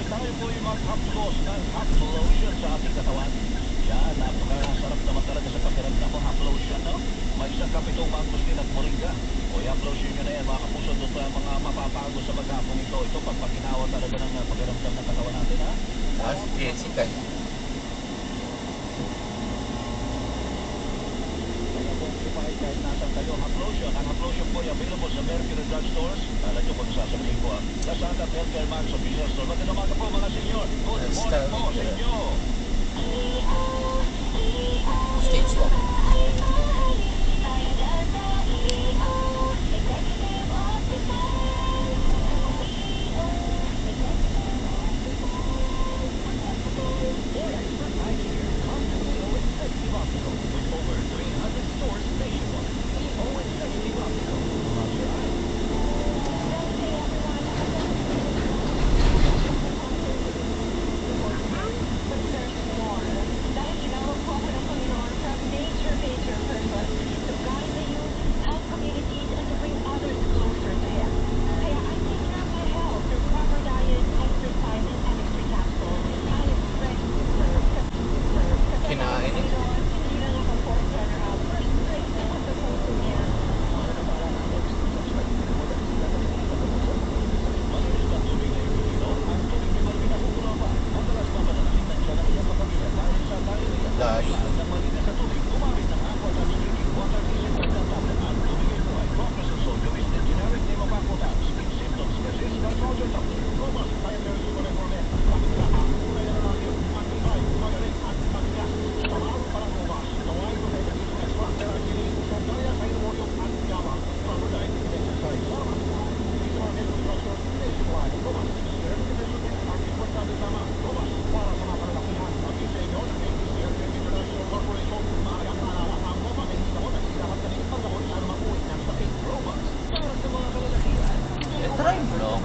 tayo po'y mag-haplos ng haplotion sa ating katawan. Yan, napakasarap naman talaga sa pakiramdam mo, haplotion, no? May isang kapitong mangustin at moringa. O i-haplotion nyo na yan, mga kapuso, doon sa mga mapapago sa maghapong ito. Ito, pagpaginawa talaga ng pakiramdam ng katawan natin, ha? Si Jessica. Kahit nasan kayo, Haplotion. Ang Haplotion po ay available sa Mercury Drug Stores. Alam nyo kung sasabihin ko, Lazada, Healthcare Max, Official Store. Magandang umaga po, mga senyor. Good morning po sa inyo. Stage 1. With over 300 stores nationwide. Executive Optical. Kinain eh. Try mo.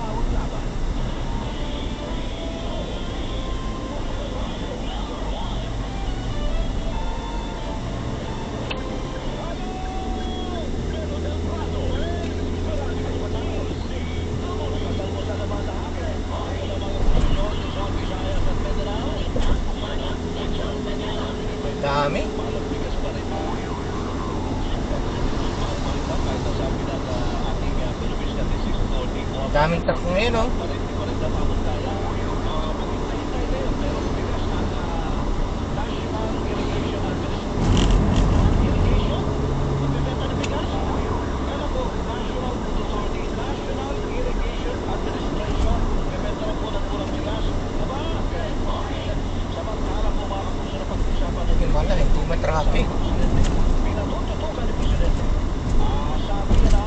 Dami. Daming truck ngayon, no? Gimana, hindi matraffic. Pinatututukan ni Presidente. Sabi niya na,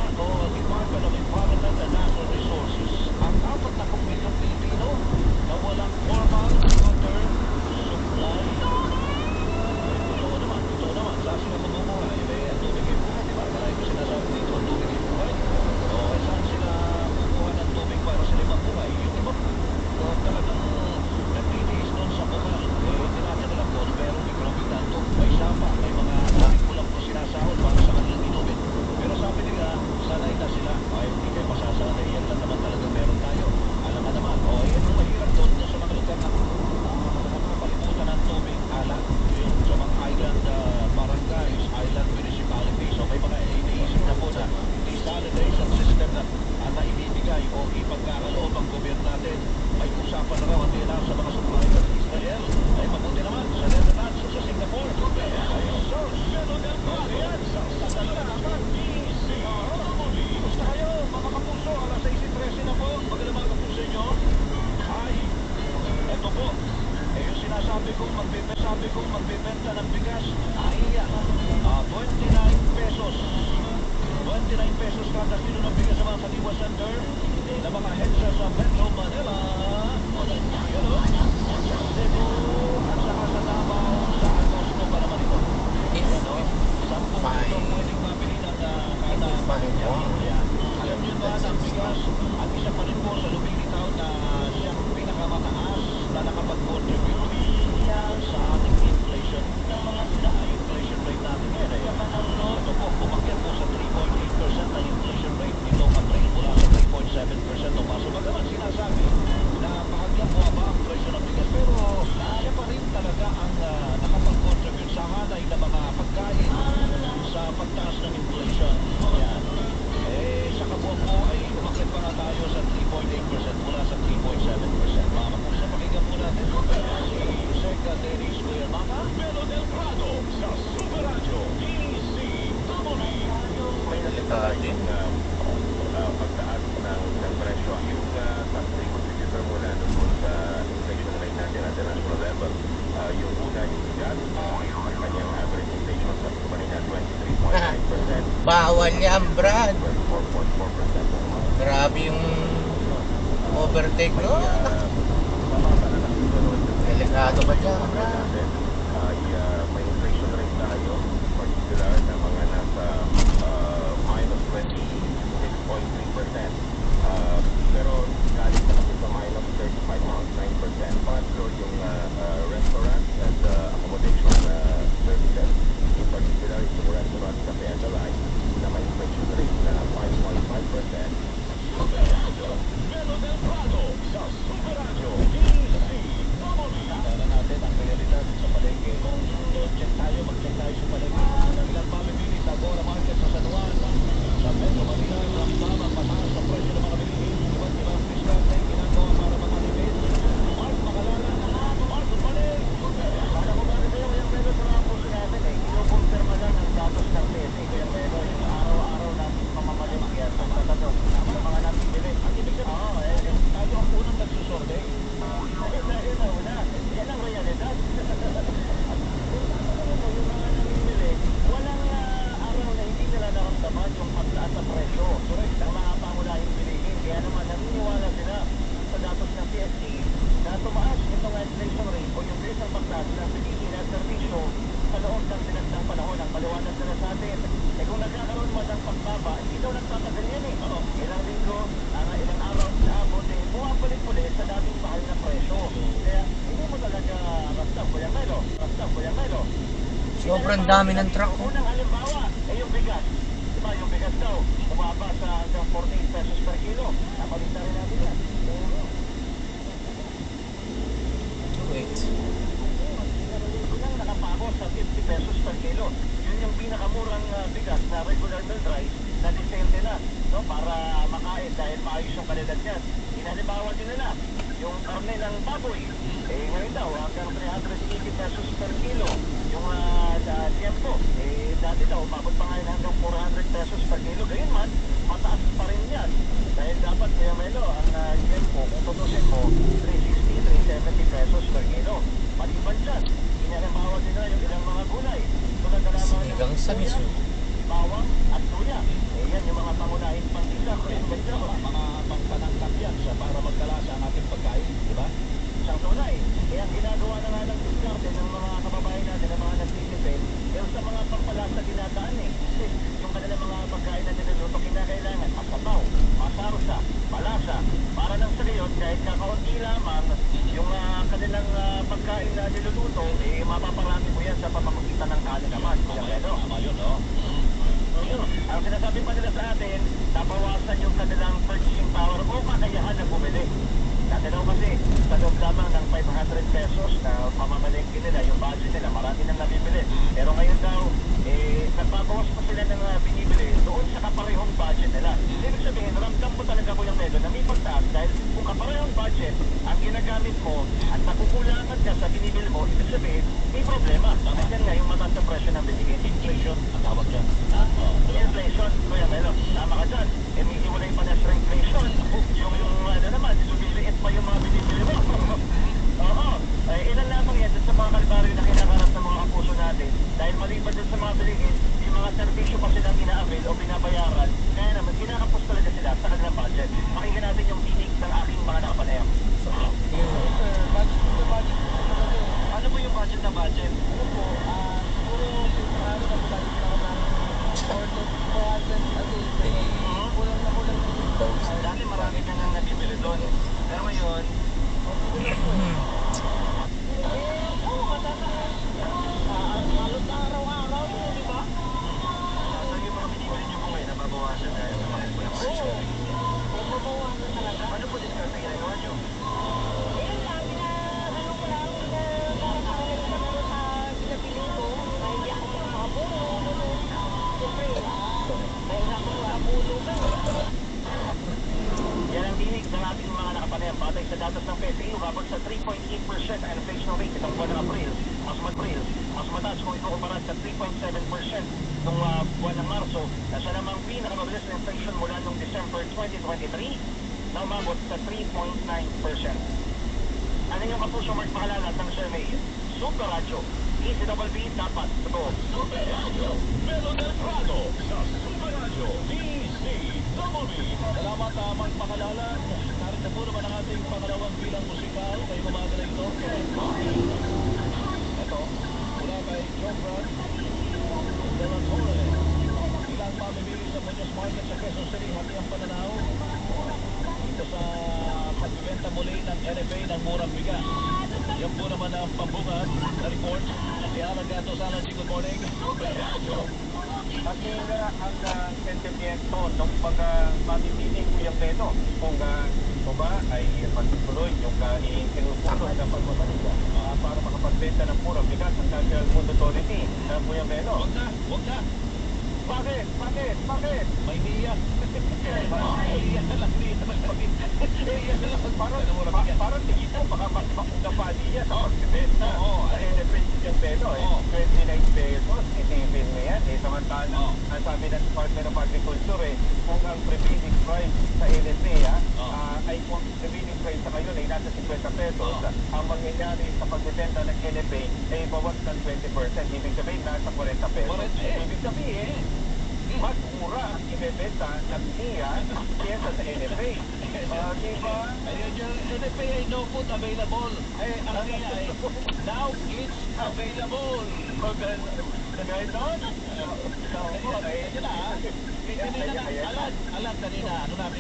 Department of Environment and Natural Resources, ang 4 milyong Pilipino na walang formal water supply. Totoo naman, saan sila mamumuhay? Ang tubig ay buhay, di ba? Marami ko sinasabi dito, ang tubig ay buhay. Saan sila kukuha ng tubig para sila mabuhay? Yung iba, talagang nagtitiis doon sa bukal. Hindi natin alam doon, pero mikrobitanto, may sapa, may mga kulang po sinasahod para sa kanilang inumin. Pero sabi nila, sanay na sila. Ay, hindi kayo masasanay. Yan lang naman talaga meron tayo. Alam nga naman, yan ang mahirap doon sa mga lugar na palibutan ng tubig, alak. Yung sa mga island barangays, island municipalities. So may mga iniisip na po na desalination system na ibibigay o ipagkakaloob ang gobyerno natin. May usapan na raw ang nila sa mga supplier ng Israel. Ay mabuti naman sa Netherlands o sa Singapore. Ay source. Yan sa Dalaman. Gusto kayo, mga kapuso, alas 6:13 na po. Magandang mga kapuso nyo. Ay, eto po. Yung sinasabi kong magbibenta ng bigas. Ay, 29 pesos. 29 pesos kada kilo ng bigas sa mga Kadiwa Center na mga headsa sa Metro Manila. Yun o. Sa Cebu at saka sa Davao sa Agosto pa naman ito. Yan o. 10 kilo pwedeng mabili ng kada yan. Alam nyo ba ng bigas at isa pa rin po sa lumilitaw na siyang pinakamataas na nakapag-contribute sa ating inflation ng mga dahil Bawal yan, Brad. Grabe yung overtake no. Delikado ba dyan, Brad? May inflation rate tayo, particular na mga nasa minus 26.3%. Pero galing na kami sa minus 35.9%. Pastor yung restaurant and accommodation services. In particular, yung restaurant Cafe and the Light na may inflation rate na 5.5%. Melo del Prado sa Super Radio Tara natin ang realidad sa palengke. Kung mag-check tayo sa palengke. Ilang mamimili sa Agora Market sa San Juan. Sa Metro Manila, ramdam ang mataas sa presyo ng mga bilihin. Iba't ibang diskarte ginagawa para makatipid. Mark Makalala, Mark Upalig. Para ko ba rin yung Melo sa mga puso natin kinukonfirma lang ang datos ng PSA ko yung Melo. Yung araw-araw natin mamamalimagyan sa tatadong sa mga nabibili. Ang ibig sabihin, tayo ang unang nagsusurvey. Yan ang realidad. Yung mga namimili, walang araw na hindi nila naramdaman yung pagtaas sa presyo. Correct. Ang mga pangunahing bilihin. Kaya naman naniniwala sila sa datos ng PSE na tumaas itong inflation rate o yung bilis ng pagtaas ng bilihin at serbisyo sa loob ng sinasang panahon. Ang paliwanag nila sa atin. Kung nagkakaroon mo ng pagbaba, hindi daw nagtatagal yan Ilang linggo, ilang araw na abot bumabalik-ulit sa dating mahal na presyo. Kaya hindi mo talaga ramdam, Kuya Melo. Sobrang dami ng truck. Unang halimbawa, yung bigas. Diba, yung bigas daw, bumaba sa hanggang 48 pesos per kilo. Nakalista rin natin yan. Wait. Unang nakapako sa 50 pesos per kilo. Yun yung pinakamurang bigas na regular milled rice na disente na, para makain dahil maayos yung kalidad niyan. Inhalimbawa din nila yung karne ng baboy. Ngayon daw, hanggang 380 pesos per kilo. Yung tiempo, dati daw, umabot pa ngayon hanggang 400 pesos per kilo. Gayun man, mataas pa rin yan. Dahil dapat, Kuya Melo, ang tiempo, kung tutusin mo, 360, 370 pesos per kilo. Maliban dyan, inhalimbawa din nila yung ilang mga gulay. Tulad na lamang Sinigang sa miso. bawang at tuya. Yan yung mga pangunahing pangisa ko yung medyo mga pangpanangkap yan para magkalasa ang ating pagkain, di ba? Siyang tunay. Kaya ang ginagawa na nga ng diskarte ng mga kababayan natin, ng mga nagtitipid, yung sa mga pampalasa dinadaan Kasi yung kanilang mga pagkain na niluluto, kinakailangan masabaw, masarsa, malasa. Para nang sa gayon, kahit kakaunti lamang yung kanilang pagkain na niluluto, mapaparami mo yan sa pamamagitan ng kanin naman. Tama yun, no? Ang sinasabi pa nila sa atin, nabawasan yung kanilang purchasing power o kakayahan na bumili. Dati daw kasi, sa loob lamang ng 500 pesos na pamamalengke nila, yung budget nila, marami nang nabibili. Pero ngayon daw, nagbabawas pa sila ng binibili doon sa kaparehong budget nila. Ibig sabihin, ramdam ko talaga ko yung Melo na may pagtaas dahil kung kaparehong budget ang ginagamit mo at nakukulangan ka sa binibili mo, ibig sabihin, may problema. Kasi nga yung mataas na presyo ng binigay, inflation, ang tawag dyan. Inflation, Kuya Melo, tama ka dyan. May hiwalay pa na sa inflation. Yung naman, sumiliit pa yung mga binibili mo. Oo. Ilan lamang yan sa mga kalbaryo na kinakarap ng mga kapuso natin. Dahil maliban din sa mga bilihin, yung mga servisyo pa silang ina-avail o binabayaran. Kaya naman, kinakapos talaga sila sa kanilang budget. Pakinggan natin yung tinig ng aking mga nakapanayam. Ano po yung budget na budget? Ano po? Puro ano na po tayo dati marami ka nang nabibili doon. Pero ngayon, halos araw-araw, di ba? So yung mga binibili niyo po ngayon, nababawasan dahil sa mga inflation. Nababawasan talaga. Ano po discount na ginagawa niyo? Ko lang sa pinapiling ko, na hindi ako makabulo. Siyempre, dahil ako makabulo ka. Yan ang dinig ng ating mga nakapanayam. Batay sa datos ng PSE, umabot sa 3.8% ang inflation rate itong buwan ng April. Mas mataas kung ikukumpara sa 3.7% nung buwan ng Marso, na siya namang pinakamabilis na inflation mula noong December 2023 na umabot sa 3.9%. Ano yung kapuso Mark Makalala ng survey? Super Radio. ECWB dapat totoo. Super Radio. Melo del Prado sa Super Radyo DCWB. Salamat magpakalala. Narito po naman ang ating pangalawang bilang musikal ngayong umaga na ito. Ito, mula kay Jobran de la Torre. Ilang mamimili sa Muñoz Market sa Quezon City, hati ang pananaw. Ito sa pagbibenta muli ng NFA ng murang bigas. Yan po naman ang pambungad na report. Si Alan Gato, Alan, good morning. At yung ang sentimiento ng mamimili Kuya Beto kung ba ay magtutuloy yung sinusunod na pagbabalita para makapagbenta ng purang bigas ang National Food Authority. Kuya Beto. Huwag na, huwag na. Bakit? Bakit? Bakit? May niya. Iyan na lang, niya na lang. Iyan na lang. Parang tingin mo, baka makuda pa niya sa pagbibenta. Oo, Sa NFA yung Beto, 29 pesos, itipin mo yan. Samantala, ang sabi ng Department of Agriculture, kung ang prevailing price sa NFA, ay kung prevailing price sa ngayon ay nasa 50 pesos, ang mangyayari sa pagbibenta ng NFA ay bawas ng 20%. Ibig sabihin, nasa 40 pesos. Ibig sabihin, mas mura ang ibebenta ng NIA kesa sa NFA. Diba? Ayun yung NFA ay no food available. Ang niya ay now it's available. Ganon? Ayun na, Alan, kanina, ano namin